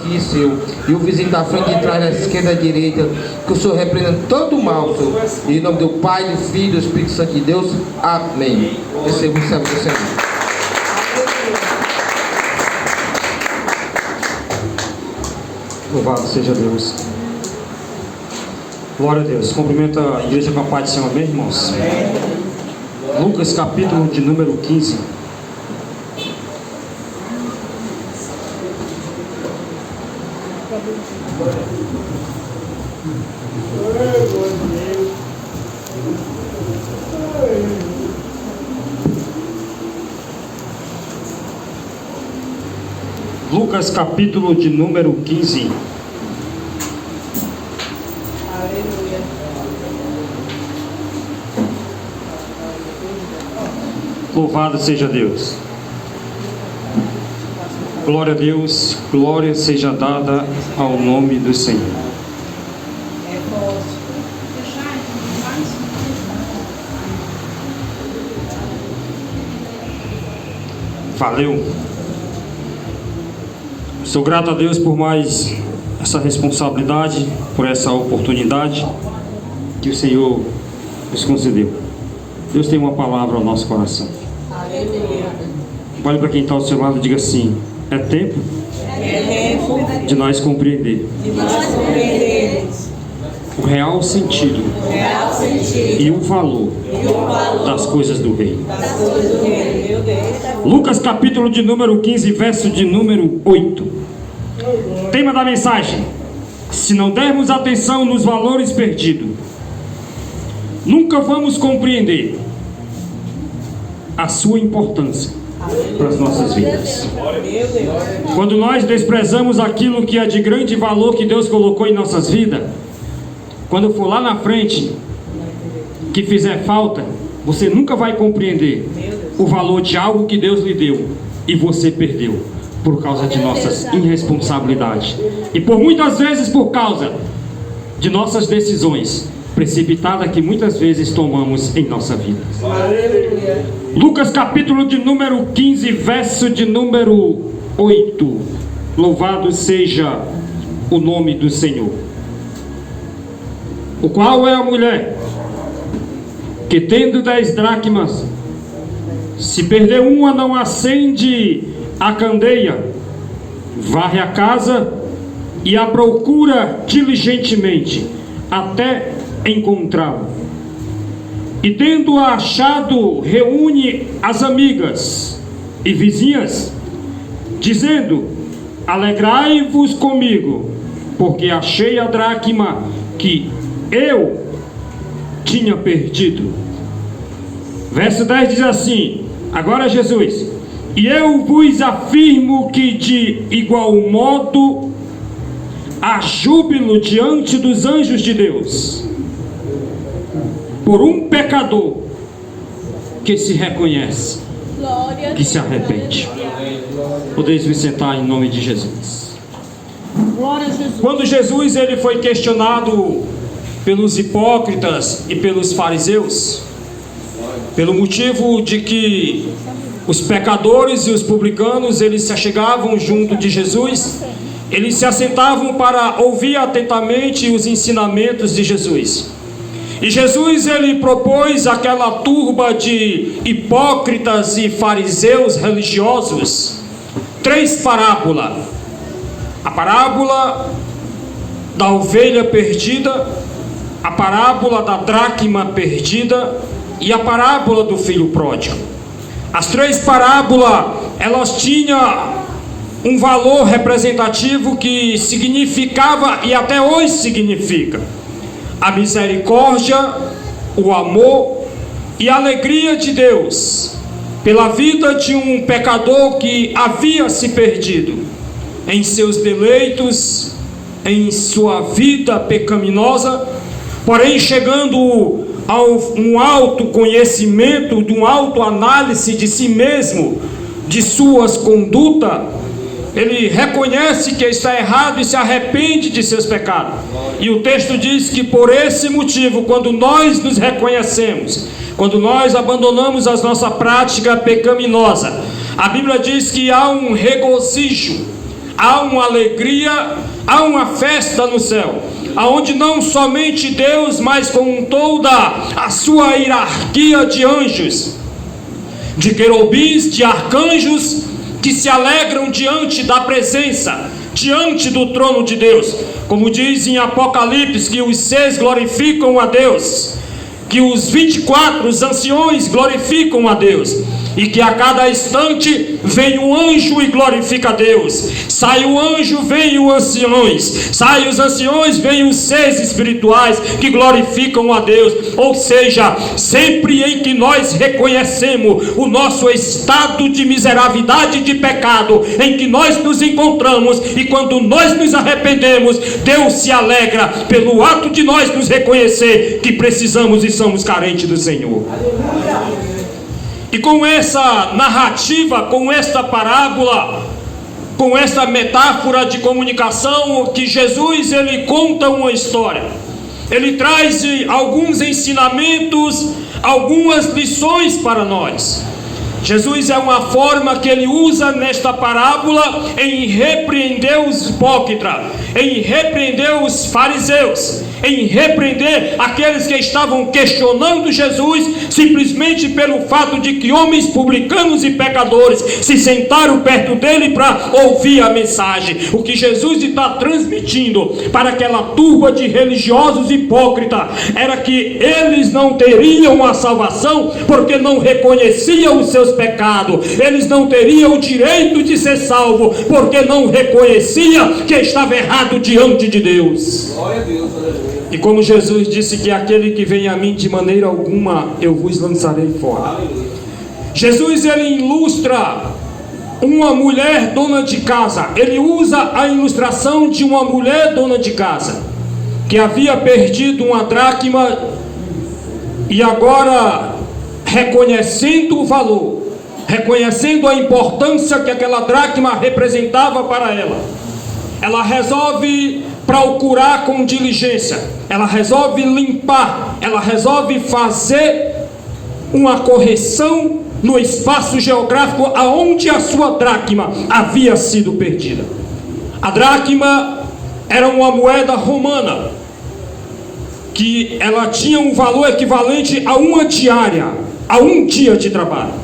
aqui, Senhor, e o vizinho da frente, de trás, da esquerda, da direita, que o Senhor repreenda todo o mal, Senhor, em nome do Pai, do Filho e do Espírito Santo de Deus, amém. Receba o servo do Senhor. Louvado seja Deus. Glória a Deus. Cumprimento a igreja com a paz do Senhor, amém, irmãos? Lucas capítulo de número 15. Lucas capítulo de número 15. Louvado seja Deus. Glória a Deus, glória seja dada ao nome do Senhor. Valeu. Sou grato a Deus por mais essa responsabilidade, por essa oportunidade que o Senhor nos concedeu. Deus tem uma palavra ao nosso coração. Olhe para quem está ao seu lado e diga assim: é tempo de nós compreender o real sentido e o valor das coisas do reino. Lucas capítulo de número 15, verso de número 8. Tema da mensagem: se não dermos atenção nos valores perdidos, nunca vamos compreender a sua importância para as nossas vidas. Quando nós desprezamos aquilo que é de grande valor que Deus colocou em nossas vidas, quando for lá na frente que fizer falta, você nunca vai compreender o valor de algo que Deus lhe deu e você perdeu por causa de nossas irresponsabilidades e por muitas vezes por causa de nossas decisões precipitadas que muitas vezes tomamos em nossa vida. Lucas capítulo de número 15, verso de número 8. Louvado seja o nome do Senhor. O qual é a mulher que, tendo 10 dracmas, se perder uma, não acende a candeia, varre a casa e a procura diligentemente até encontrá-la. E tendo-a achado, reúne as amigas e vizinhas, dizendo: alegrai-vos comigo, porque achei a dracma que eu tinha perdido. Verso 10 diz assim: agora Jesus: e eu vos afirmo que de igual modo há júbilo diante dos anjos de Deus por um pecador que se reconhece, que se arrepende. Podeis me sentar em nome de Jesus. Quando Jesus ele foi questionado pelos hipócritas e pelos fariseus, pelo motivo de que os pecadores e os publicanos eles se achegavam junto de Jesus, eles se assentavam para ouvir atentamente os ensinamentos de Jesus. E Jesus ele propôs àquela turba de hipócritas e fariseus religiosos 3 parábolas: a parábola da ovelha perdida, a parábola da dracma perdida e a parábola do filho pródigo. As 3 parábolas elas tinham um valor representativo que significava e até hoje significa a misericórdia, o amor e a alegria de Deus pela vida de um pecador que havia se perdido em seus deleitos, em sua vida pecaminosa, porém chegando a um autoconhecimento, de uma autoanálise de si mesmo, de suas condutas. Ele reconhece que está errado e se arrepende de seus pecados. E o texto diz que por esse motivo, quando nós nos reconhecemos, quando nós abandonamos a nossa prática pecaminosa, a Bíblia diz que há um regozijo, há uma alegria, há uma festa no céu, aonde não somente Deus, mas com toda a sua hierarquia de anjos, de querubins, de arcanjos, que se alegram diante da presença, diante do trono de Deus. Como diz em Apocalipse, que os 6 glorificam a Deus, que os 24 anciões glorificam a Deus, e que a cada instante vem um anjo e glorifica a Deus. Sai o anjo, vem os anciões. Sai os anciões, vem os 6 espirituais que glorificam a Deus. Ou seja, sempre em que nós reconhecemos o nosso estado de miserabilidade e de pecado, em que nós nos encontramos, e quando nós nos arrependemos, Deus se alegra pelo ato de nós nos reconhecer que precisamos e somos carentes do Senhor. E com essa narrativa, com esta parábola, com esta metáfora de comunicação, que Jesus ele conta uma história, ele traz alguns ensinamentos, algumas lições para nós. Jesus é uma forma que ele usa nesta parábola em repreender os hipócritas, em repreender os fariseus, em repreender aqueles que estavam questionando Jesus simplesmente pelo fato de que homens publicanos e pecadores se sentaram perto dele para ouvir a mensagem. O que Jesus está transmitindo para aquela turba de religiosos hipócritas era que eles não teriam a salvação porque não reconheciam os seus pecados, eles não teriam o direito de ser salvo porque não reconhecia que estava errado diante de Deus. Glória a Deus, aleluia. E como Jesus disse que aquele que vem a mim de maneira alguma eu vos lançarei fora. Aleluia. Jesus ele ilustra uma mulher dona de casa. Ele usa a ilustração de uma mulher dona de casa que havia perdido uma dracma e agora, reconhecendo o valor, reconhecendo a importância que aquela dracma representava para ela, ela resolve procurar com diligência, ela resolve limpar, ela resolve fazer uma correção no espaço geográfico aonde a sua dracma havia sido perdida. A dracma era uma moeda romana, que ela tinha um valor equivalente a uma diária, a um dia de trabalho.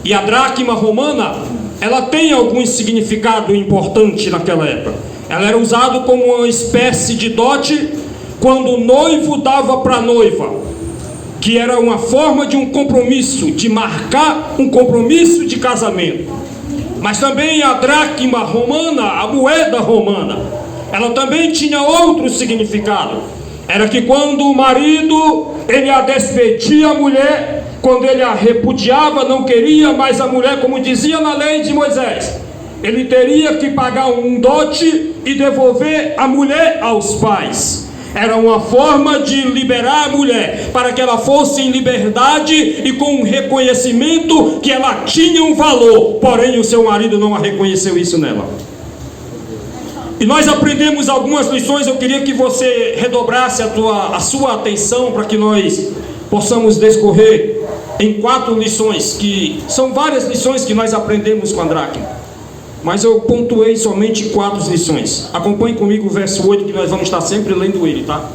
E a dracma romana, ela tem algum significado importante naquela época. Ela era usada como uma espécie de dote quando o noivo dava para a noiva, que era uma forma de um compromisso, de marcar um compromisso de casamento. Mas também a dracma romana, a moeda romana, ela também tinha outro significado. Era que quando o marido, ele a despedia a mulher, quando ele a repudiava, não queria mais a mulher, como dizia na lei de Moisés, ele teria que pagar um dote e devolver a mulher aos pais. Era uma forma de liberar a mulher, para que ela fosse em liberdade e com um reconhecimento que ela tinha um valor, porém o seu marido não a reconheceu isso nela. E nós aprendemos algumas lições. Eu queria que você redobrasse a sua atenção para que nós possamos discorrer em 4 lições, que são várias lições que nós aprendemos com a dracma, mas eu pontuei somente 4 lições. Acompanhe comigo o verso 8, que nós vamos estar sempre lendo ele, tá?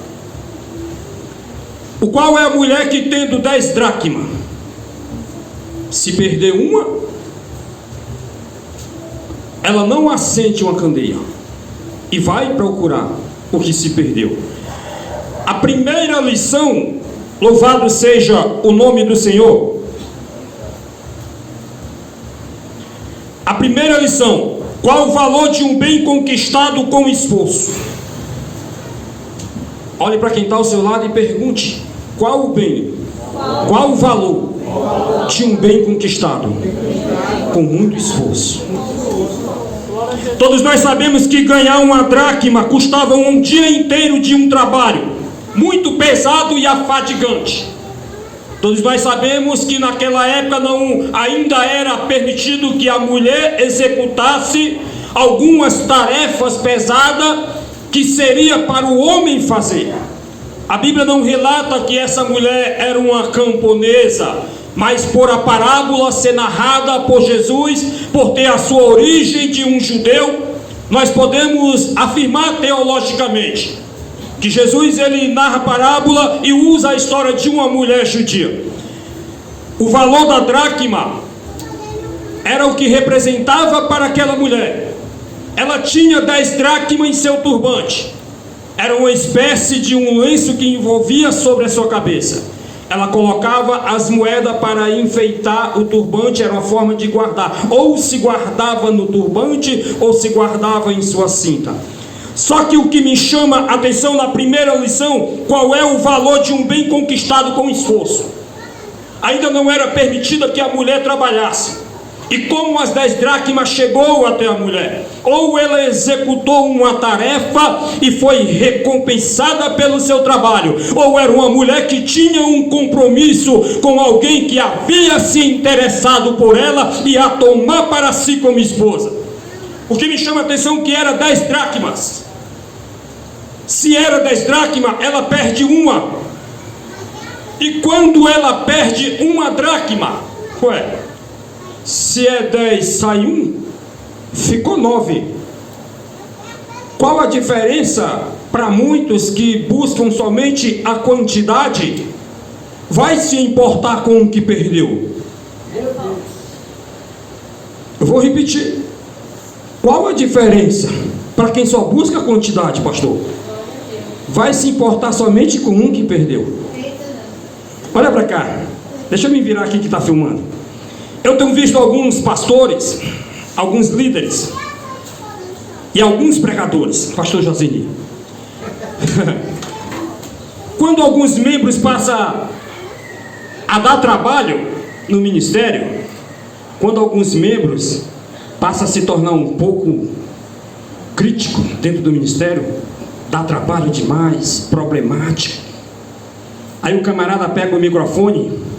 O qual é a mulher que, tendo 10 dracmas, se perder uma, ela não acende uma candeia e vai procurar o que se perdeu. A primeira lição, louvado seja o nome do Senhor. A primeira lição: qual o valor de um bem conquistado com esforço? Olhe para quem está ao seu lado e pergunte: qual o bem, qual o valor de um bem conquistado com muito esforço? Todos nós sabemos que ganhar uma dracma custava um dia inteiro de um trabalho muito pesado e afadigante. Todos nós sabemos que naquela época ainda era permitido que a mulher executasse algumas tarefas pesadas que seria para o homem fazer. A Bíblia não relata que essa mulher era uma camponesa, mas por a parábola ser narrada por Jesus, por ter a sua origem de um judeu, nós podemos afirmar teologicamente que Jesus ele narra a parábola e usa a história de uma mulher judia. O valor da dracma era o que representava para aquela mulher. Ela tinha 10 dracmas em seu turbante. Era uma espécie de um lenço que envolvia sobre a sua cabeça. Ela colocava as moedas para enfeitar o turbante, era uma forma de guardar. Ou se guardava no turbante, ou se guardava em sua cinta. Só que o que me chama a atenção na primeira lição, qual é o valor de um bem conquistado com esforço? Ainda não era permitida que a mulher trabalhasse. E como as 10 dracmas chegou até a mulher? Ou ela executou uma tarefa e foi recompensada pelo seu trabalho, ou era uma mulher que tinha um compromisso com alguém que havia se interessado por ela e a tomar para si como esposa. O que me chama a atenção é que era 10 dracmas. Se era 10 dracmas, ela perde uma. E quando ela perde uma dracma, se é 10 sai 1, ficou 9. Qual a diferença para muitos que buscam somente a quantidade? Vai se importar com o que perdeu? Eu vou repetir. Qual a diferença para quem só busca a quantidade, pastor? Vai se importar somente com um que perdeu? Olha para cá. Deixa eu me virar aqui que está filmando. Eu tenho visto alguns pastores, alguns líderes e alguns pregadores, pastor Josini. Quando alguns membros passam a dar trabalho no ministério, quando alguns membros passam a se tornar um pouco crítico dentro do ministério, dá trabalho demais, problemático, aí o camarada pega o microfone,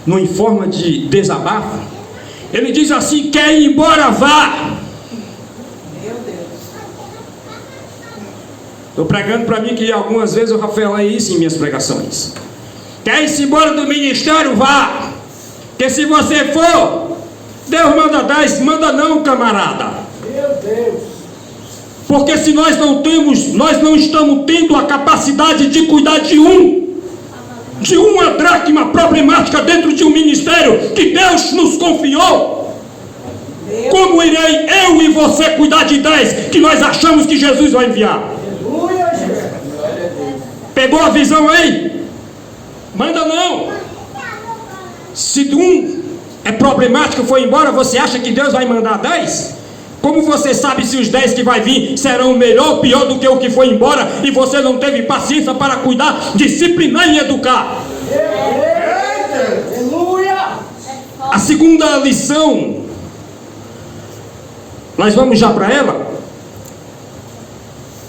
em forma de desabafo, ele diz assim: quer ir embora, vá. Meu Deus. Estou pregando para mim que algumas vezes o Rafael é isso em minhas pregações. Quer ir embora do ministério, vá. Porque se você for, Deus manda 10, manda não, camarada. Meu Deus. Porque se nós não estamos tendo a capacidade de cuidar de uma dracma problemática dentro de um ministério que Deus nos confiou, como irei eu e você cuidar de 10 que nós achamos que Jesus vai enviar? Pegou a visão aí? Manda não. Se um é problemático e foi embora, você acha que Deus vai mandar 10? Como você sabe se os 10 que vai vir serão melhor ou pior do que o que foi embora e você não teve paciência para cuidar, disciplinar e educar? A segunda lição, nós vamos já para ela.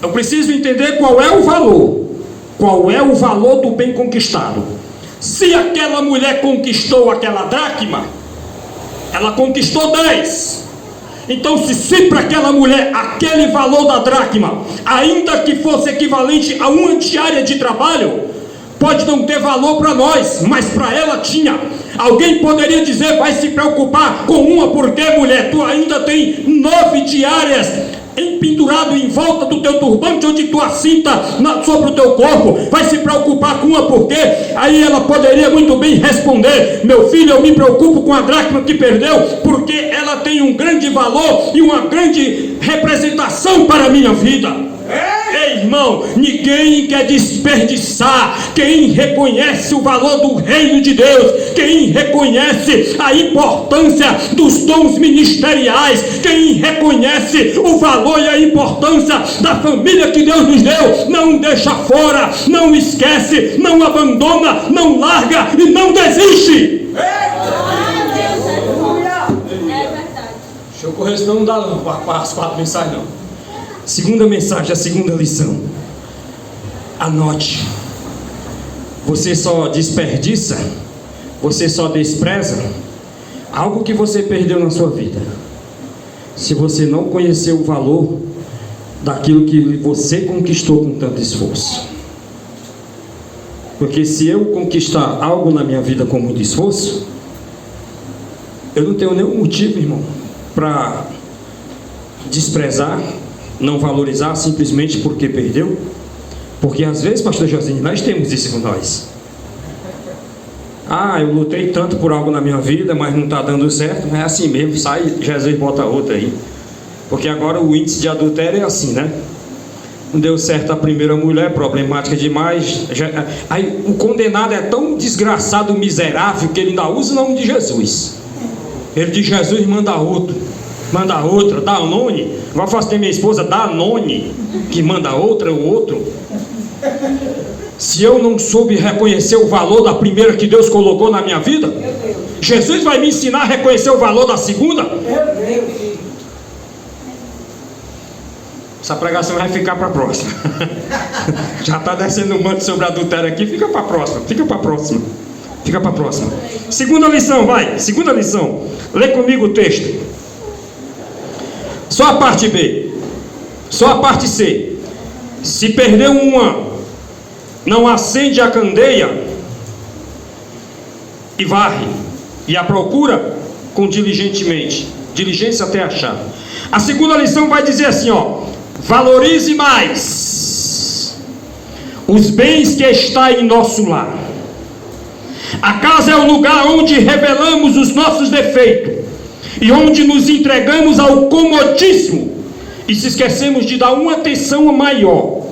Eu preciso entender qual é o valor do bem conquistado. Se aquela mulher conquistou aquela dracma, ela conquistou 10. Então se para aquela mulher aquele valor da dracma, ainda que fosse equivalente a uma diária de trabalho, pode não ter valor para nós, mas para ela tinha. Alguém poderia dizer: vai se preocupar com uma, porque mulher, tu ainda tem 9 diárias empendurado em volta do teu turbante ou de tua cinta sobre o teu corpo, vai se preocupar com uma, porque aí ela poderia muito bem responder: meu filho, eu me preocupo com a dracma que perdeu, porque ela tem um grande valor e uma grande representação para a minha vida. Ei, irmão, ninguém quer desperdiçar. Quem reconhece o valor do reino de Deus, quem reconhece a importância dos dons ministeriais, quem reconhece o valor e a importância da família que Deus nos deu, não deixa fora, não esquece, não abandona, não larga e não desiste. Deixa eu correr, senão não dá para as 4 mensagens não. Segunda mensagem, a segunda lição. Anote. Você só desperdiça, você só despreza algo que você perdeu na sua vida, se você não conhecer o valor daquilo que você conquistou com tanto esforço. Porque se eu conquistar algo na minha vida com muito esforço, Eu não tenho nenhum motivo, irmão, para desprezar, não valorizar simplesmente porque perdeu. Porque às vezes, pastor Josinho, nós temos isso com nós. Eu lutei tanto por algo na minha vida, mas não está dando certo. Mas é assim mesmo, sai, Jesus bota outra aí. Porque agora o índice de adultério é assim, né? Não deu certo a primeira mulher, problemática demais. Aí o condenado é tão desgraçado, miserável, que ele ainda usa o nome de Jesus. Ele diz: Jesus manda outro, manda outra, Danone. Vai fazer minha esposa Danone, que manda outra, o outro. Se eu não soube reconhecer o valor da primeira que Deus colocou na minha vida, Jesus vai me ensinar a reconhecer o valor da segunda? Essa pregação vai ficar para a próxima. Já está descendo um monte sobre adultério aqui. Fica para a próxima. Fica para a próxima. Segunda lição, vai. Segunda lição. Lê comigo o texto. Só a parte B. Só a parte C. Se perdeu uma, não acende a candeia e varre, e a procura com diligência até achar. A segunda lição vai dizer assim, valorize mais os bens que está em nosso lar. A casa é o lugar onde revelamos os nossos defeitos e onde nos entregamos ao comodismo e se esquecemos de dar uma atenção maior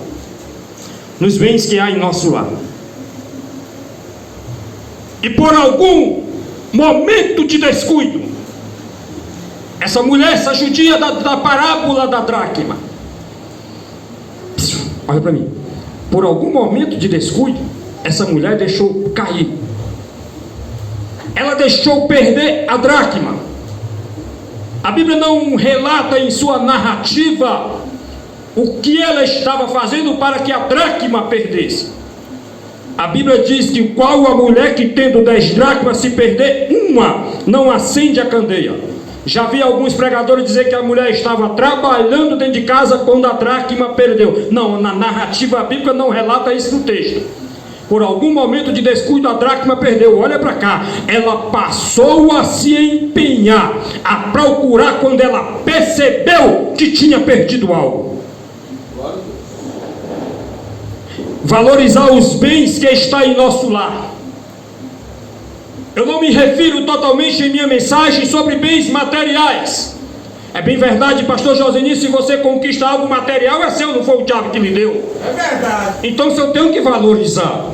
nos bens que há em nosso lar. E por algum momento de descuido, essa mulher, essa judia da parábola da dracma, olha para mim, por algum momento de descuido, essa mulher deixou cair, ela deixou perder a dracma. A Bíblia não relata em sua narrativa o que ela estava fazendo para que a dracma perdesse. A Bíblia diz que qual a mulher que tendo 10 dracmas, se perder uma, não acende a candeia. Já vi alguns pregadores dizer que a mulher estava trabalhando dentro de casa quando a dracma perdeu. Não, na narrativa bíblica não relata isso no texto. Por algum momento de descuido, a dracma perdeu. Olha para cá, ela passou a se empenhar, a procurar quando ela percebeu que tinha perdido algo. Valorizar os bens que está em nosso lar. Eu não me refiro totalmente em minha mensagem sobre bens materiais. É bem verdade, pastor Joseni, se você conquista algo material, é seu, não foi o diabo que lhe deu. É verdade. Então se eu tenho que valorizar,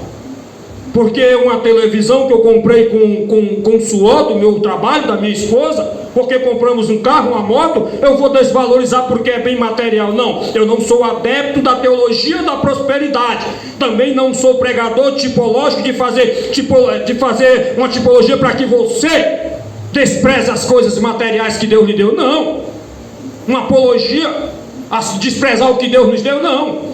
porque uma televisão que eu comprei com suor do meu trabalho, da minha esposa, porque compramos um carro, uma moto, eu vou desvalorizar porque é bem material. Não, eu não sou adepto da teologia da prosperidade. Também não sou pregador tipológico de fazer uma tipologia para que você despreze as coisas materiais que Deus lhe deu. Não, uma apologia a desprezar o que Deus nos deu, não.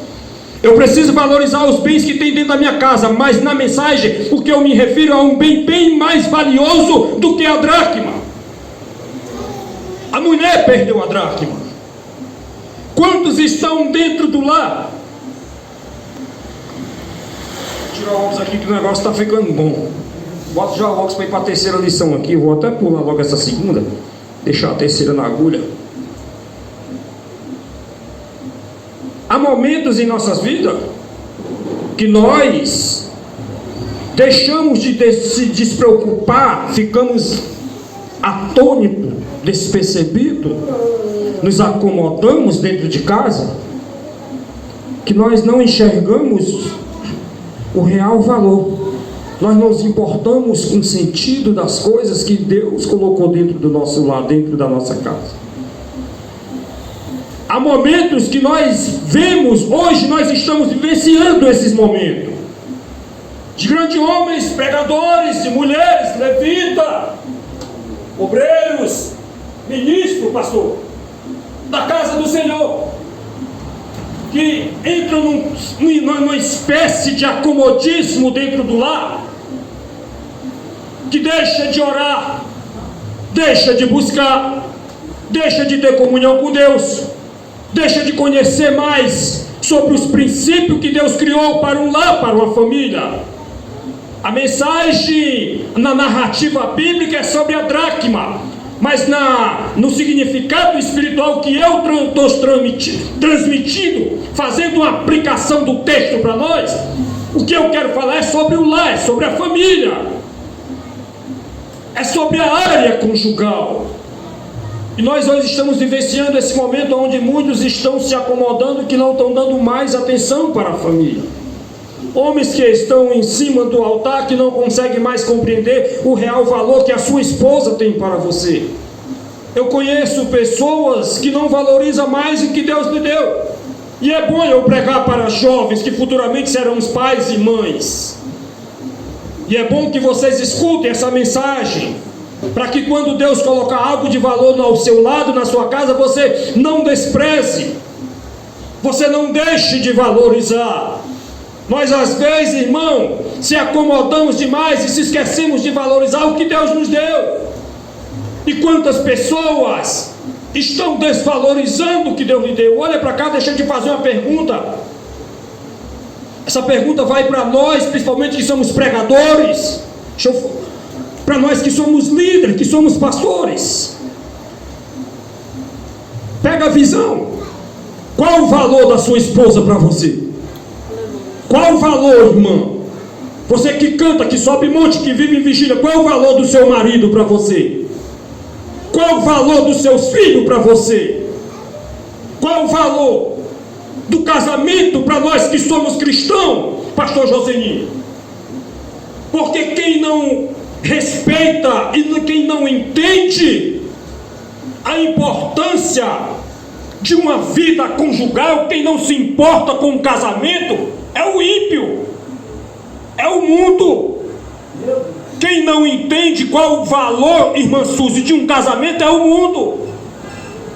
Eu preciso valorizar os bens que tem dentro da minha casa, mas na mensagem o que eu me refiro é um bem bem mais valioso do que a dracma. A mulher perdeu a dracma. Quantos estão dentro do lar? Vou tirar o óculos aqui que o negócio está ficando bom. Bota já o óculos para ir para a terceira lição aqui. Vou até pular logo essa segunda, deixar a terceira na agulha. Há momentos em nossas vidas que nós deixamos de se despreocupar, ficamos atônitos, despercebidos, nos acomodamos dentro de casa, que nós não enxergamos o real valor. Nós nos importamos com o sentido das coisas que Deus colocou dentro do nosso lar, dentro da nossa casa. Há momentos que nós vemos, hoje nós estamos vivenciando esses momentos, de grandes homens, pregadores, de mulheres, levita, obreiros, ministro, pastor, da casa do Senhor, que entram numa espécie de acomodismo dentro do lar, que deixa de orar, deixa de buscar, deixa de ter comunhão com Deus, deixa de conhecer mais sobre os princípios que Deus criou para um lar, para uma família. A mensagem na narrativa bíblica é sobre a dracma. mas no significado espiritual que eu estou transmitindo, fazendo uma aplicação do texto para nós, o que eu quero falar é sobre o lar, é sobre a família, é sobre a área conjugal. E nós hoje estamos vivenciando esse momento onde muitos estão se acomodando e que não estão dando mais atenção para a família. Homens que estão em cima do altar, que não conseguem mais compreender o real valor que a sua esposa tem para você. Eu conheço pessoas que não valorizam mais o que Deus lhe deu. E é bom eu pregar para jovens que futuramente serão os pais e mães. E é bom que vocês escutem essa mensagem, para que quando Deus colocar algo de valor ao seu lado, na sua casa, você não despreze, você não deixe de valorizar. Nós às vezes, irmão, se acomodamos demais e se esquecemos de valorizar o que Deus nos deu. E quantas pessoas estão desvalorizando o que Deus lhe deu? Olha para cá, deixa eu te fazer uma pergunta. Essa pergunta vai para nós, principalmente que somos pregadores, para nós que somos líderes, que somos pastores. Pega a visão. Qual o valor da sua esposa para você? Qual o valor, irmão? Você que canta, que sobe monte, que vive em vigília, qual o valor do seu marido para você? Qual o valor dos seus filhos para você? Qual o valor do casamento para nós que somos cristãos, pastor Joseninho? Porque quem não respeita e quem não entende a importância de uma vida conjugal, quem não se importa com o casamento, é o ímpio, é o mundo. Quem não entende qual o valor, irmã Suzy, de um casamento é o mundo.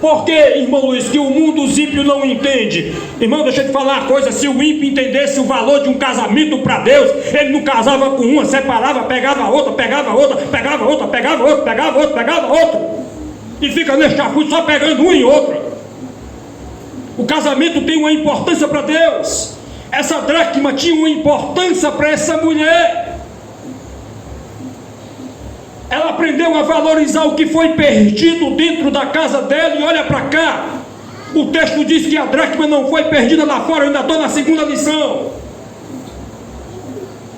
Porque, irmão Luiz, que o mundo, os ímpios não entende? Irmão, deixa eu te falar uma coisa: se o ímpio entendesse o valor de um casamento para Deus, ele não casava com uma, separava, pegava outra, pegava outra, pegava outra, pegava outra, pegava outra, pegava outra, e fica nesse chafuto só pegando uma em outra. O casamento tem uma importância para Deus. Essa dracma tinha uma importância para essa mulher. Ela aprendeu a valorizar o que foi perdido dentro da casa dela. E olha para cá, o texto diz que a dracma não foi perdida lá fora. Eu ainda estou na segunda lição.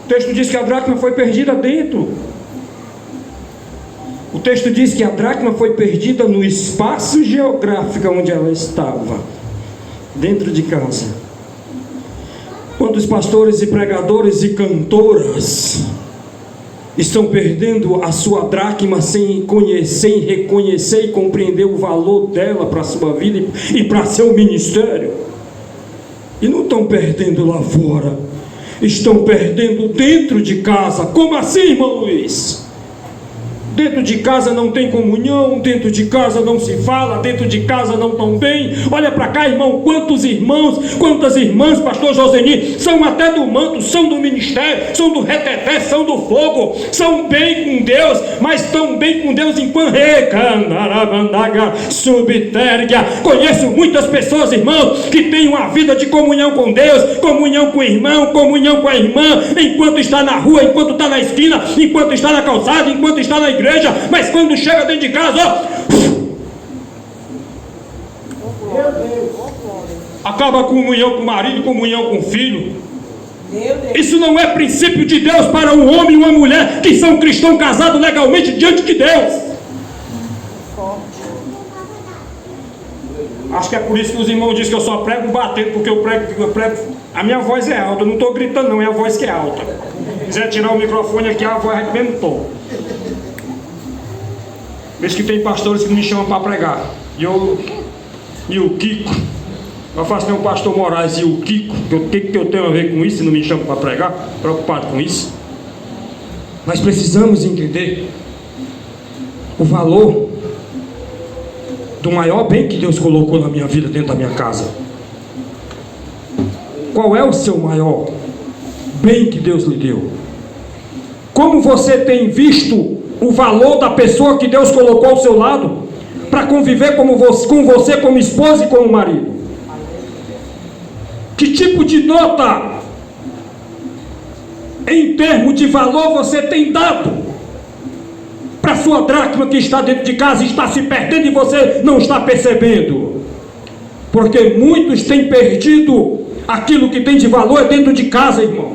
O texto diz que a dracma foi perdida dentro. O texto diz que a dracma foi perdida no espaço geográfico onde ela estava, dentro de casa. Quantos pastores e pregadores e cantoras estão perdendo a sua dracma sem conhecer, reconhecer e compreender o valor dela para a sua vida e para seu ministério? E não estão perdendo lá fora, estão perdendo dentro de casa. Como assim, irmão Luiz? Dentro de casa não tem comunhão, dentro de casa não se fala, dentro de casa não estão bem. Olha para cá, irmão, quantos irmãos, quantas irmãs, pastor Joseni, são até do manto, são do ministério, são do reteté, são do fogo, são bem com Deus, mas estão bem com Deus enquanto subterga. Conheço muitas pessoas, irmão, que têm uma vida de comunhão com Deus, comunhão com o irmão, comunhão com a irmã, enquanto está na rua, enquanto está na esquina, enquanto está na calçada, enquanto está na igreja, mas quando chega dentro de casa, acaba a comunhão com o marido, comunhão com o filho. Isso não é princípio de Deus para um homem e uma mulher que são cristãos casados legalmente diante de Deus. Acho que é por isso que os irmãos dizem que eu só prego batendo, porque eu prego. A minha voz é alta, eu não estou gritando não, é a voz que é alta. Se quiser tirar o microfone aqui, a voz é do mesmo tom. Vejo que tem pastores que me chamam para pregar. E o Kiko, eu faço nem o pastor Moraes e o Kiko, o que eu tenho a ver com isso se não me chamam para pregar? Preocupado com isso. Nós precisamos entender o valor do maior bem que Deus colocou na minha vida, dentro da minha casa. Qual é o seu maior bem que Deus lhe deu? Como você tem visto o valor da pessoa que Deus colocou ao seu lado para conviver com você como esposa e como marido? Que tipo de nota em termos de valor você tem dado para a sua dracma que está dentro de casa está se perdendo e você não está percebendo. Porque muitos têm perdido aquilo que tem de valor dentro de casa, irmão.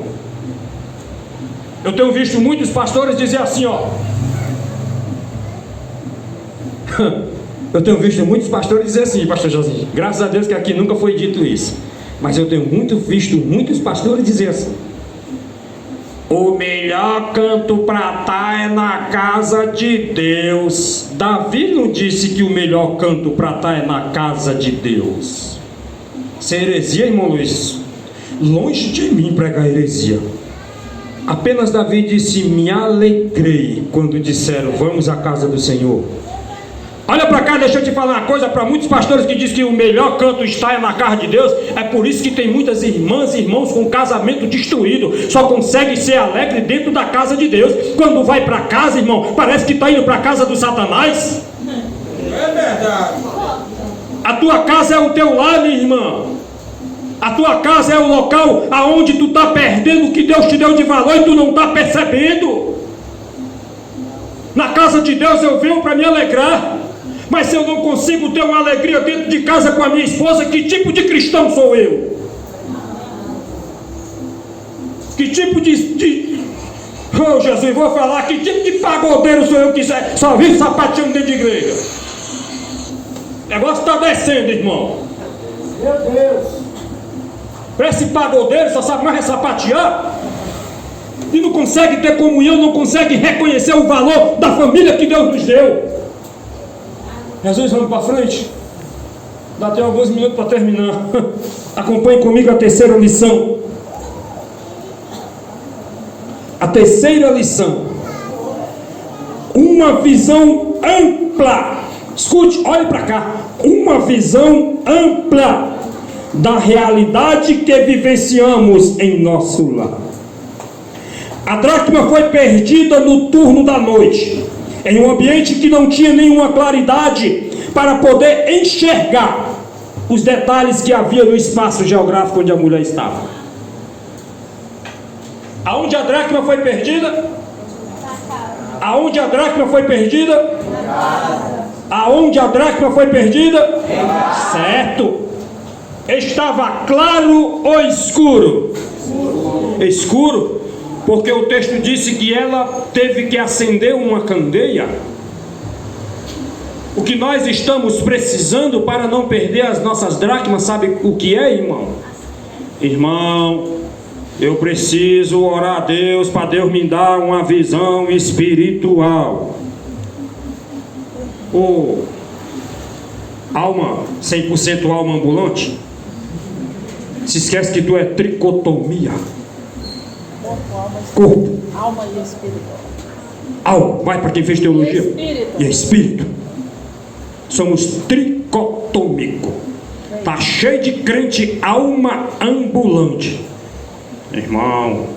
Eu tenho visto muitos pastores dizer assim, ó. Eu tenho visto muitos pastores dizer assim, pastor Josinho, graças a Deus que aqui nunca foi dito isso. Mas eu tenho visto muitos pastores dizer assim: o melhor canto para estar é na casa de Deus. Davi não disse que o melhor canto para estar é na casa de Deus. Isso é heresia, irmão Luiz. Longe de mim pregar heresia. Apenas Davi disse: me alegrei quando disseram vamos à casa do Senhor. Olha para cá, deixa eu te falar uma coisa. Para muitos pastores que dizem que o melhor canto está na casa de Deus, é por isso que tem muitas irmãs e irmãos com casamento destruído. Só consegue ser alegre dentro da casa de Deus. Quando vai para casa, irmão, parece que está indo para a casa do Satanás. É verdade. A tua casa é o teu lar, minha irmã. A tua casa é o local aonde tu está perdendo o que Deus te deu de valor e tu não está percebendo. Na casa de Deus eu venho para me alegrar. Mas se eu não consigo ter uma alegria dentro de casa com a minha esposa, que tipo de cristão sou eu? Que tipo de... Oh Jesus, vou falar, que tipo de pagodeiro sou eu que só vive sapateando dentro de igreja? O negócio está descendo, irmão. Meu Deus. Para esse pagodeiro só sabe mais sapatear e não consegue ter comunhão, não consegue reconhecer o valor da família que Deus nos deu. Jesus, vamos para frente. Dá até alguns minutos para terminar. Acompanhe comigo a terceira lição. A terceira lição: uma visão ampla. Escute, olhe para cá. Uma visão ampla da realidade que vivenciamos em nosso lar. A dracma foi perdida no turno da noite, em um ambiente que não tinha nenhuma claridade para poder enxergar os detalhes que havia no espaço geográfico onde a mulher estava. Aonde a dracma foi perdida? Aonde a dracma foi perdida? Aonde a dracma foi perdida? Certo. Estava claro ou escuro? Escuro, porque o texto disse que ela teve que acender uma candeia. O que nós estamos precisando para não perder as nossas dracmas, sabe o que é, irmão? Irmão, eu preciso orar a Deus para Deus me dar uma visão espiritual. Oh, alma, 100% alma ambulante. Se esquece que tu é tricotomia. Corpo, alma e espírito. Alma, vai para quem fez teologia. Espírito. E espírito. Somos tricotômico. Tá cheio de crente alma ambulante. Irmão,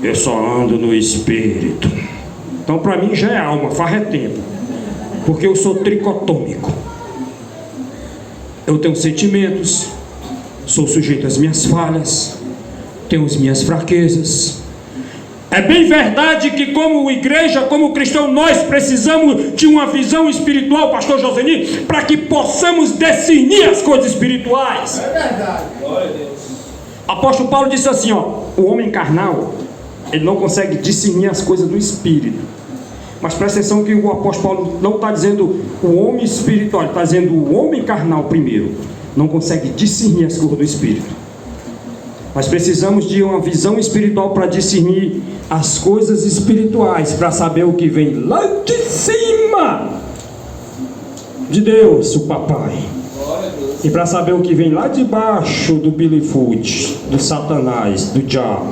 eu só ando no espírito. Então para mim já é alma, faz é tempo. Porque eu sou tricotômico. Eu tenho sentimentos, sou sujeito às minhas falhas, tenho as minhas fraquezas. É bem verdade que como igreja, como cristão, nós precisamos de uma visão espiritual, pastor Joseni, para que possamos discernir as coisas espirituais. É verdade. Glória a Deus. Apóstolo Paulo disse assim, ó: o homem carnal, ele não consegue discernir as coisas do espírito. Mas presta atenção que o apóstolo Paulo não está dizendo o homem espiritual, ele está dizendo o homem carnal primeiro. Não consegue discernir as coisas do espírito. Mas precisamos de uma visão espiritual para discernir as coisas espirituais, para saber o que vem lá de cima de Deus, o papai, e para saber o que vem lá de baixo do Billy Foot, do Satanás, do diabo.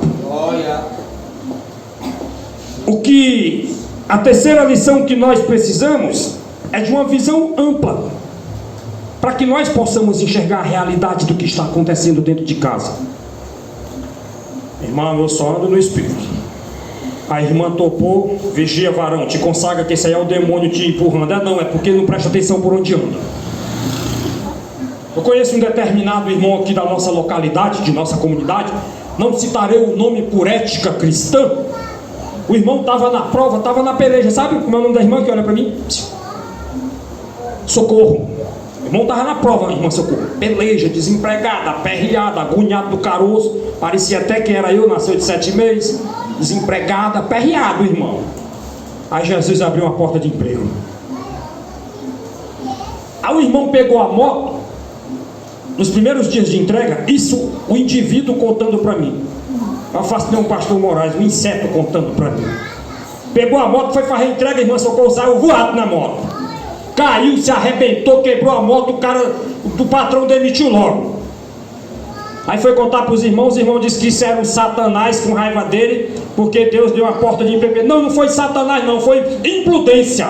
O que a terceira lição que nós precisamos é de uma visão ampla, para que nós possamos enxergar a realidade do que está acontecendo dentro de casa. Irmão, eu só ando no espírito. A irmã topou, vigia, varão, te consagra que esse aí é o demônio te empurrando. Não, é porque não presta atenção por onde anda. Eu conheço um determinado irmão aqui da nossa localidade, de nossa comunidade, não citarei o nome por ética cristã. O irmão estava na prova, estava na peleja. Sabe como é o nome da irmã que olha para mim? Socorro. O irmão estava na prova, irmã Socorro. Peleja, desempregada, aperreada, agoniado do caroço. Parecia até que era eu, nasceu de 7 meses. Desempregada, aperreado, irmão. Aí Jesus abriu uma porta de emprego. Aí o irmão pegou a moto. Nos primeiros dias de entrega, isso o indivíduo contando para mim. Eu faço nem um pastor Moraes, um inseto contando para mim. Pegou a moto, foi fazer a entrega, a irmã Socorro saiu voado na moto. Caiu, se arrebentou, quebrou a moto, o cara do patrão demitiu logo. Aí foi contar para os irmãos disseram que isso era um Satanás com raiva dele, porque Deus deu uma porta de emprego. Não, não foi Satanás não, foi imprudência.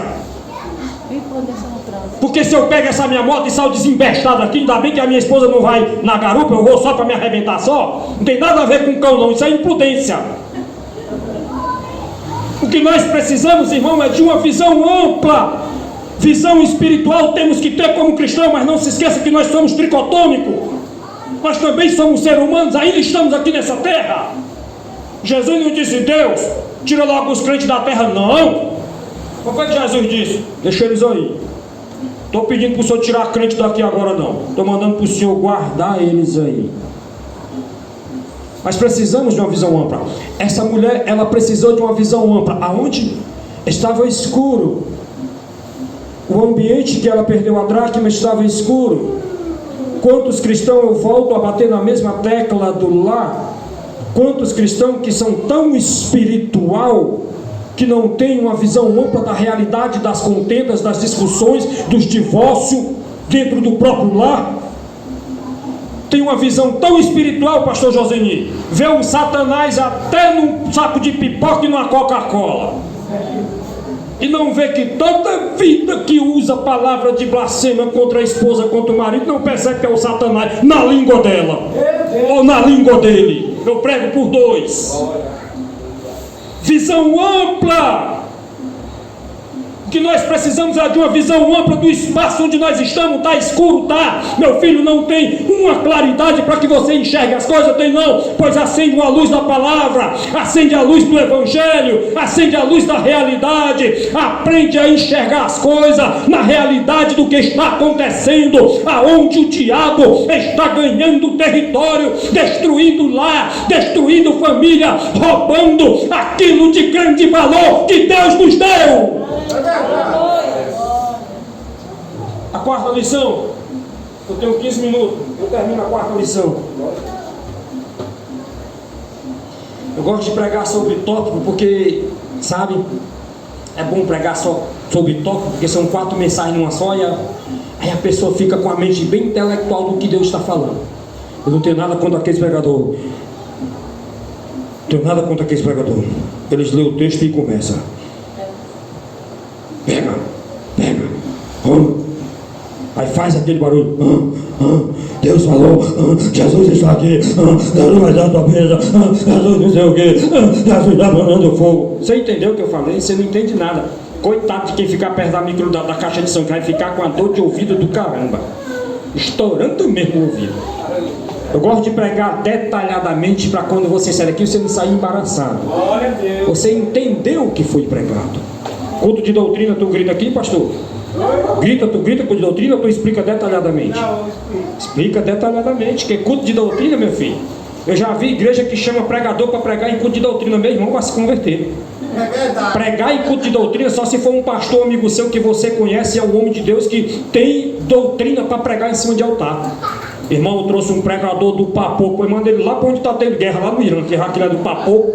Porque se eu pego essa minha moto e saio desembestado aqui, ainda bem que a minha esposa não vai na garupa, eu vou só para me arrebentar só. Não tem nada a ver com cão não, isso é imprudência. O que nós precisamos, irmão, é de uma visão ampla. Visão espiritual temos que ter como cristão, mas não se esqueça que nós somos tricotômicos. Nós também somos seres humanos, ainda estamos aqui nessa terra. Jesus não disse, Deus, tira logo os crentes da terra, não. O que Jesus disse? Deixa eles aí. Estou pedindo para o senhor tirar crente daqui agora não. Estou mandando para o senhor guardar eles aí. Mas precisamos de uma visão ampla. Essa mulher, ela precisou de uma visão ampla. Aonde estava escuro. O ambiente que ela perdeu a dracma estava escuro. Quantos cristãos, eu volto a bater na mesma tecla do lar. Quantos cristãos que são tão espiritual que não têm uma visão ampla da realidade das contendas, das discussões, dos divórcios dentro do próprio lar. Tem uma visão tão espiritual, pastor Joseni, vê um Satanás até num saco de pipoca e numa Coca-Cola, e não vê que toda vida que usa a palavra de blasfêmia contra a esposa, contra o marido, não percebe que é o Satanás na língua dela ou na língua dele. Eu prego por dois. Visão ampla. O que nós precisamos é de uma visão ampla do espaço onde nós estamos. Está escuro, tá? Meu filho, não tem uma claridade para que você enxergue as coisas. Tem não, pois acende uma luz da palavra, acende a luz do evangelho, acende a luz da realidade. Aprende a enxergar as coisas na realidade do que está acontecendo, aonde o diabo está ganhando território, destruindo lar, destruindo família, roubando aquilo de grande valor que Deus nos deu. A quarta lição, eu tenho 15 minutos, eu termino a quarta lição. Eu gosto de pregar sobre tópico porque, sabe, é bom pregar só sobre tópico, porque são 4 mensagens numa só, e aí a pessoa fica com a mente bem intelectual do que Deus está falando. Eu não tenho nada contra aqueles pregadores. Tenho nada contra aqueles pregadores. Eles lêem o texto e começam. Pega, aí faz aquele barulho. Deus falou, Jesus está aqui, Jesus vai dar a tua vida, Jesus não sei o que, Jesus está mandando fogo. Você entendeu o que eu falei? Você não entende nada. Coitado de quem ficar perto da micro da caixa de som, que vai ficar com a dor de ouvido do caramba, estourando mesmo o ouvido. Eu gosto de pregar detalhadamente para quando você sair daqui, você não sair embaraçado. Você entendeu o que foi pregado. Culto de doutrina, tu grita aqui, pastor? Tu grita culto de doutrina, tu explica detalhadamente? Explica detalhadamente, que é culto de doutrina, meu filho. Eu já vi igreja que chama pregador para pregar em culto de doutrina, meu irmão vai se converter. É verdade. Pregar em culto de doutrina só se for um pastor amigo seu que você conhece, é um homem de Deus que tem doutrina para pregar em cima de altar. Irmão, eu trouxe um pregador do Papoco, eu mando ele lá para onde está tendo guerra, lá no Irã, que aquilo é do Papoco.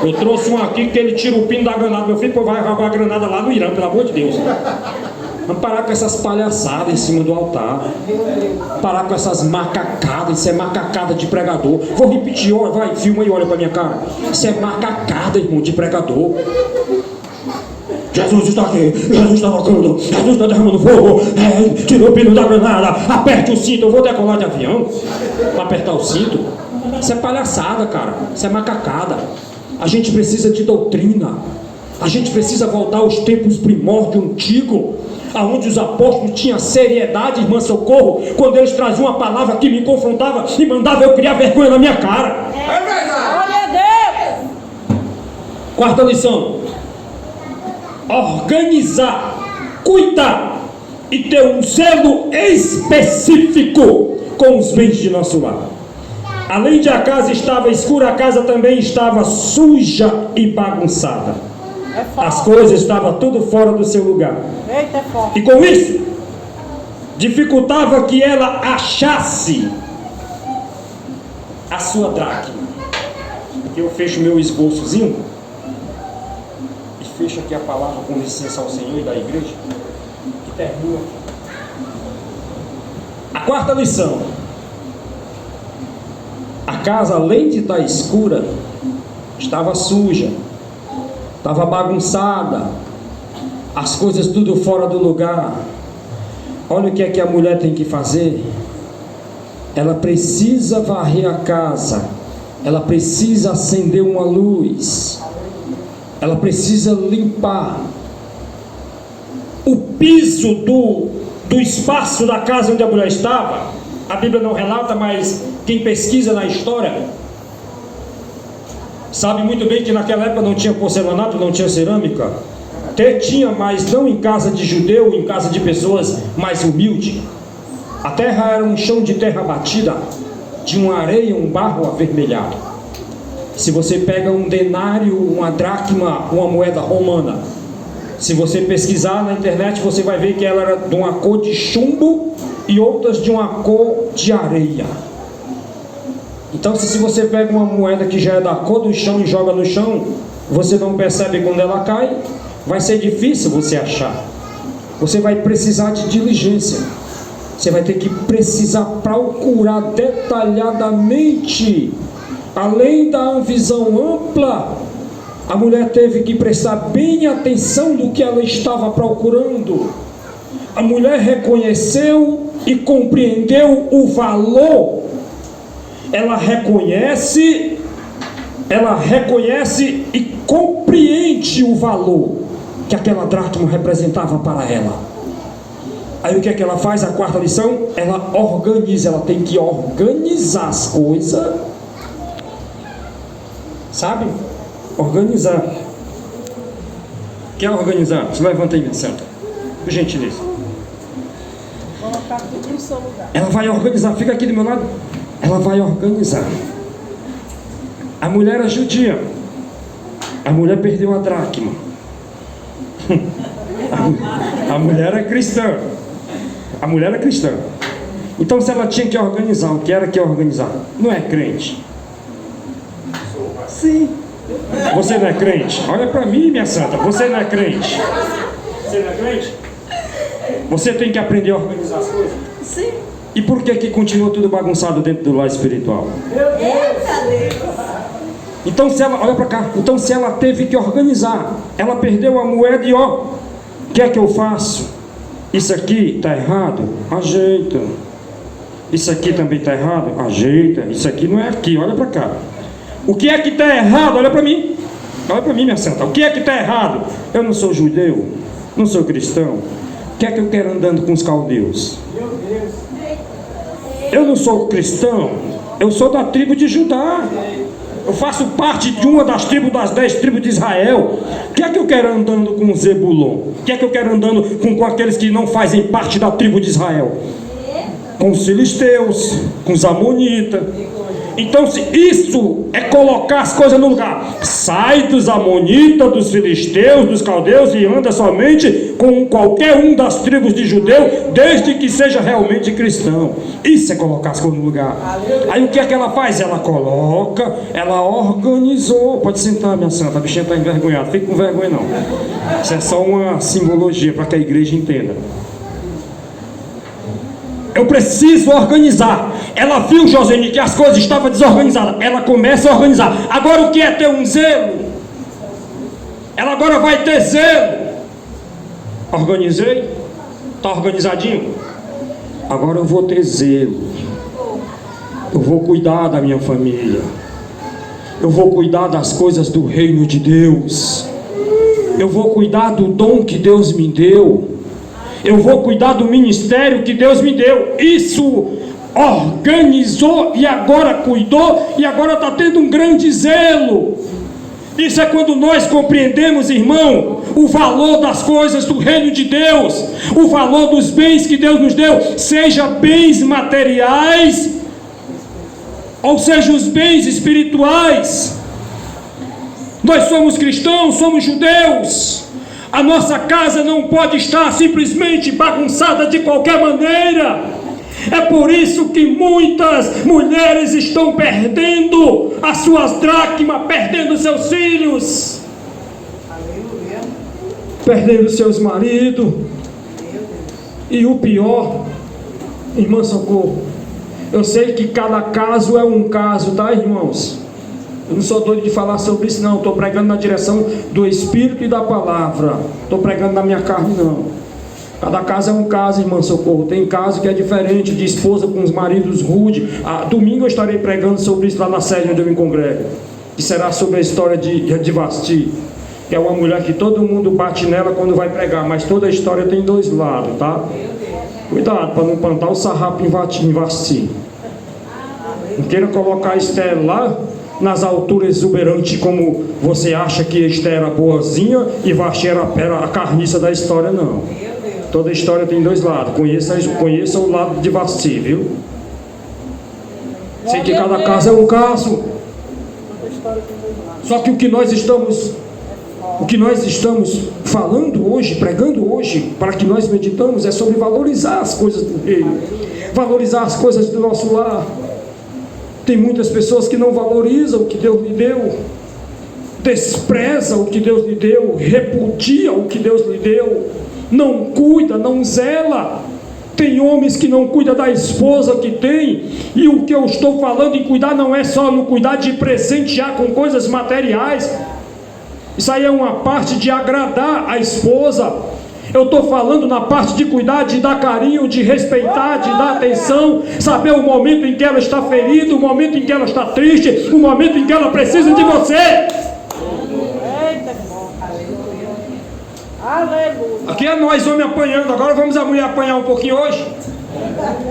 Eu trouxe um aqui que ele tira o pino da granada, meu filho, vai roubar a granada lá no Irã, pelo amor de Deus. Vamos parar com essas palhaçadas em cima do altar. Parar com essas macacadas, isso é macacada de pregador. Vou repetir, olha, vai, filma e olha para minha cara. Isso é macacada, irmão, de pregador. Jesus está aqui, Jesus está tocando, Jesus está derramando fogo, tirou o pino da granada, aperte o cinto, eu vou decolar de avião para apertar o cinto. Isso é palhaçada, cara, isso é macacada. A gente precisa de doutrina, a gente precisa voltar aos tempos primórdios antigos, aonde os apóstolos tinham seriedade, irmã Socorro, quando eles traziam uma palavra que me confrontava e mandava eu criar vergonha na minha cara. É verdade. Glória a Deus! Quarta lição: organizar, cuidar e ter um zelo específico com os bens de nosso lar. Além de a casa estava escura, a casa também estava suja e bagunçada. As coisas estavam tudo fora do seu lugar. E com isso, dificultava que ela achasse a sua dracma. Aqui eu fecho meu esboçozinho e fecho aqui a palavra com licença ao Senhor e da igreja, que termina. A quarta lição: a casa, além de estar escura, estava suja, estava bagunçada, as coisas tudo fora do lugar. Olha o que é que a mulher tem que fazer. Ela precisa varrer a casa, ela precisa acender uma luz, ela precisa limpar o piso do espaço da casa onde a mulher estava. A Bíblia não relata, mas quem pesquisa na história sabe muito bem que naquela época não tinha porcelanato, não tinha cerâmica. Até tinha, mas não em casa de judeu, em casa de pessoas mais humildes. A terra era um chão de terra batida, de uma areia, um barro avermelhado. Se você pega um denário, uma dracma, uma moeda romana, se você pesquisar na internet, você vai ver que ela era de uma cor de chumbo e outras de uma cor de areia. Então, se você pega uma moeda que já é da cor do chão e joga no chão, você não percebe quando ela cai, vai ser difícil você achar. Você vai precisar de diligência. Você vai ter que precisar procurar detalhadamente. Além da visão ampla, a mulher teve que prestar bem atenção no que ela estava procurando. A mulher reconheceu e compreendeu o valor. Ela reconhece e compreende o valor que aquela dracma representava para ela. Aí o que é que ela faz? A quarta lição: ela organiza, ela tem que organizar as coisas, sabe? Organizar. Quer organizar? Se levanta aí, minha santa, por gentileza. Colocar tudo no seu lugar. Ela vai organizar, fica aqui do meu lado. Ela vai organizar. A mulher era judia. A mulher perdeu a dracma. A mulher era cristã. A mulher era cristã. Então, se ela tinha que organizar, o que era que organizar? Não é crente? Sim. Você não é crente? Olha para mim, minha santa. Você não é crente? Você não é crente? Você tem que aprender a organizar as coisas? Sim. E por que continua tudo bagunçado dentro do lar espiritual? Eita Deus! Então, se ela, olha para cá. Então, se ela teve que organizar, ela perdeu a moeda e ó, o que é que eu faço? Isso aqui está errado? Ajeita. Isso aqui também está errado? Ajeita. Isso aqui não é aqui, olha para cá. O que é que está errado? Olha para mim. Olha para mim, minha santa. O que é que está errado? Eu não sou judeu, não sou cristão. O que é que eu quero andando com os caldeus? Eu não sou cristão, eu sou da tribo de Judá. Eu faço parte de uma das tribos, das 10 tribos de Israel. O que é que eu quero andando com Zebulon? O que é que eu quero andando com aqueles que não fazem parte da tribo de Israel? Com os filisteus, com os amonitas. Então, se isso é colocar as coisas no lugar, sai dos amonitas, dos filisteus, dos caldeus e anda somente com qualquer um das tribos de judeu, desde que seja realmente cristão. Isso é colocar as coisas no lugar. Aí o que é que ela faz? Ela coloca, ela organizou. Pode sentar, minha santa, a bichinha está envergonhada. Fique com vergonha não. Isso é só uma simbologia para que a igreja entenda. Eu preciso organizar. Ela viu, Josene, que as coisas estavam desorganizadas. Ela começa a organizar. Agora o que é ter um zelo? Ela agora vai ter zelo. Organizei? Está organizadinho? Agora eu vou ter zelo. Eu vou cuidar da minha família. Eu vou cuidar das coisas do reino de Deus. Eu vou cuidar do dom que Deus me deu. Eu vou cuidar do ministério que Deus me deu. Isso organizou e agora cuidou e agora está tendo um grande zelo. Isso é quando nós compreendemos, irmão, o valor das coisas do reino de Deus, o valor dos bens que Deus nos deu, seja bens materiais, ou seja, os bens espirituais. Nós somos cristãos, somos judeus. A nossa casa não pode estar simplesmente bagunçada de qualquer maneira. É por isso que muitas mulheres estão perdendo as suas dracmas, perdendo seus filhos, perdendo seus maridos. E o pior, irmã Socorro, eu sei que cada caso é um caso, tá, irmãos? Eu não sou doido de falar sobre isso, não. Estou pregando na direção do Espírito e da Palavra. Estou pregando na minha carne, não. Cada caso é um caso, irmã Socorro. Tem caso que é diferente, de esposa com os maridos rudes. Domingo eu estarei pregando sobre isso lá na sede onde eu me congrego, que será sobre a história de Vasti, que é uma mulher que todo mundo bate nela quando vai pregar, mas toda a história tem dois lados, tá? Cuidado para não plantar o sarrapo em Vasti. Não queira colocar a Esther lá nas alturas exuberantes, como você acha que Esther era boazinha e Vasti era a carniça da história, não. Toda história tem dois lados. Conheça o lado de Vasti, viu? Sei que cada caso é um caso. Só que o que nós estamos falando hoje, pregando hoje, para que nós meditamos, é sobre valorizar as coisas do reino, valorizar as coisas do nosso lar. Tem muitas pessoas que não valorizam o que Deus lhe deu, despreza o que Deus lhe deu, repudia o que Deus lhe deu, não cuida, não zela. Tem homens que não cuidam da esposa que tem, e o que eu estou falando em cuidar não é só no cuidar de presentear com coisas materiais. Isso aí é uma parte de agradar a esposa. Eu estou falando na parte de cuidar, de dar carinho, de respeitar, de dar atenção, saber o momento em que ela está ferida, o momento em que ela está triste, o momento em que ela precisa de você. Eita, aleluia. Aqui é nós homens apanhando, agora vamos a mulher apanhar um pouquinho hoje.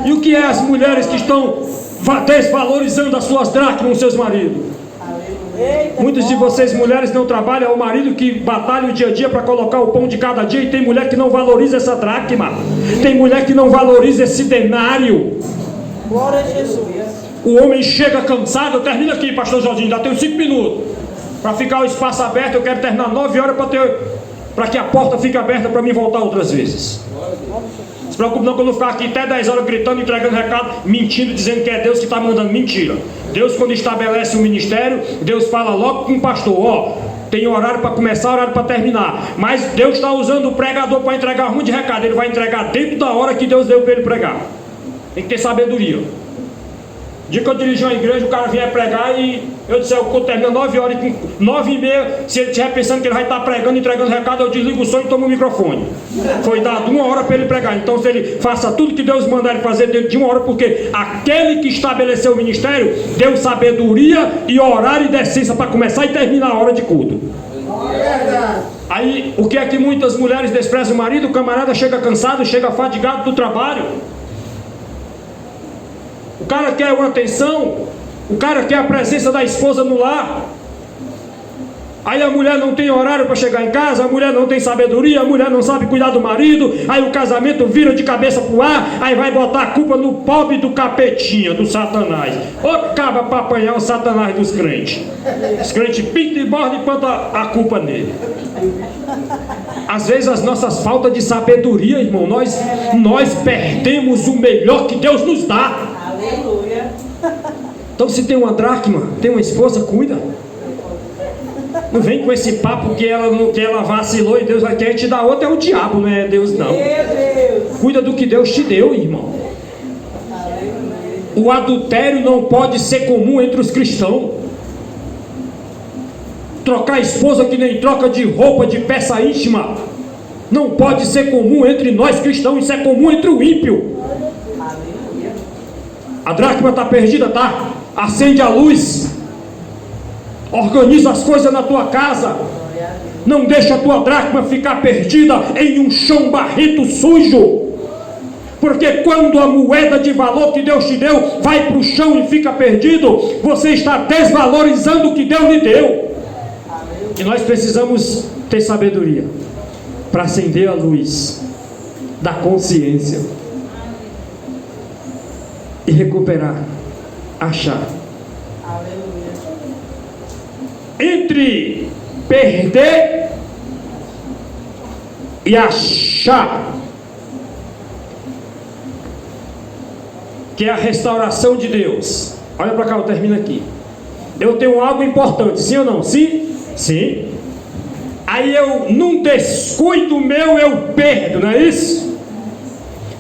E o que é as mulheres que estão desvalorizando as suas dracmas com seus maridos? Muitas de vocês mulheres não trabalham, é o marido que batalha o dia a dia para colocar o pão de cada dia, e tem mulher que não valoriza essa dracma, tem mulher que não valoriza esse denário. Glória a Jesus. O homem chega cansado. Eu termino aqui, pastor Jorginho, já tenho 5 minutos para ficar o espaço aberto. Eu quero terminar 9 horas para que a porta fique aberta para mim voltar outras vezes. Não se preocupe não, que eu não ficar aqui até 10 horas gritando, entregando recado, mentindo, dizendo que é Deus que está mandando. Mentira. Deus, quando estabelece um ministério, Deus fala logo com o pastor: ó, tem horário para começar, horário para terminar. Mas Deus está usando o pregador para entregar ruim de recado. Ele vai entregar dentro da hora que Deus deu para ele pregar. Tem que ter sabedoria. O dia que eu dirigi uma igreja, o cara vinha pregar e eu disse: eu termino 9 horas, e 9h30, se ele estiver pensando que ele vai estar pregando, entregando recado, eu desligo o som e tomo o microfone. Foi dado 1 hora para ele pregar. Então, se ele faça tudo que Deus mandar ele fazer dentro de 1 hora, porque aquele que estabeleceu o ministério deu sabedoria e horário e decência para começar e terminar a hora de culto. Aí, o que é que muitas mulheres desprezam o marido? O camarada chega cansado, chega fadigado do trabalho. O cara quer uma atenção, o cara quer a presença da esposa no lar. Aí a mulher não tem horário para chegar em casa, a mulher não tem sabedoria, a mulher não sabe cuidar do marido. Aí o casamento vira de cabeça pro ar, aí vai botar a culpa no pobre do capetinha, do Satanás. Ou acaba para apanhar o Satanás dos crentes. Os crentes pintam e bordam e plantam a culpa nele. Às vezes as nossas faltas de sabedoria, irmão, nós perdemos o melhor que Deus nos dá. Aleluia. Então, se tem uma dracma, tem uma esposa, cuida. Não vem com esse papo que ela vacilou e Deus vai querer te dar outra. É o diabo, não é Deus não. Meu Deus. Cuida do que Deus te deu, irmão. O adultério não pode ser comum entre os cristãos. Trocar a esposa que nem troca de roupa, de peça íntima, não pode ser comum entre nós cristãos. Isso é comum entre o ímpio. A dracma está perdida, tá? Acende a luz. Organiza as coisas na tua casa. Não deixa a tua dracma ficar perdida em um chão barrento sujo. Porque quando a moeda de valor que Deus te deu vai para o chão e fica perdido, você está desvalorizando o que Deus lhe deu. que nós precisamos ter sabedoria para acender a luz da consciência e recuperar, achar. Entre perder e achar, que é a restauração de Deus. Olha para cá, eu termino aqui. Eu tenho algo importante, sim ou não? Sim? Sim. Aí eu, num descuido meu, eu perdo, não é isso?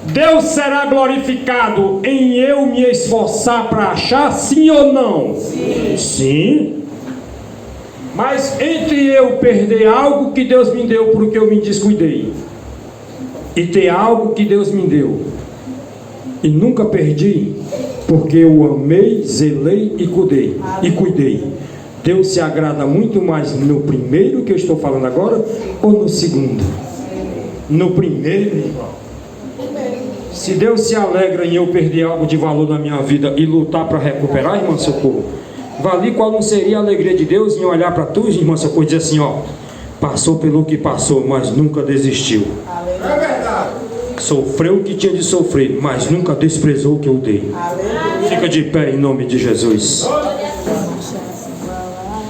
Deus será glorificado em eu me esforçar para achar, sim ou não? Sim. Sim. Mas entre eu perder algo que Deus me deu porque eu me descuidei, e ter algo que Deus me deu e nunca perdi, porque eu amei, zelei e cuidei. Deus se agrada muito mais no primeiro que eu estou falando agora, ou no segundo? No primeiro, irmão. Se Deus se alegra em eu perder algo de valor na minha vida e lutar para recuperar, irmã Socorro, vale qual não seria a alegria de Deus em olhar para tu, irmã Socorro, e dizer assim, ó, passou pelo que passou, mas nunca desistiu. É verdade. Sofreu o que tinha de sofrer, mas nunca desprezou o que eu dei. Fica de pé em nome de Jesus.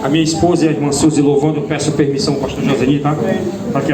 A minha esposa e a irmã Suzy louvando, eu peço permissão ao pastor Joseni, tá? Para que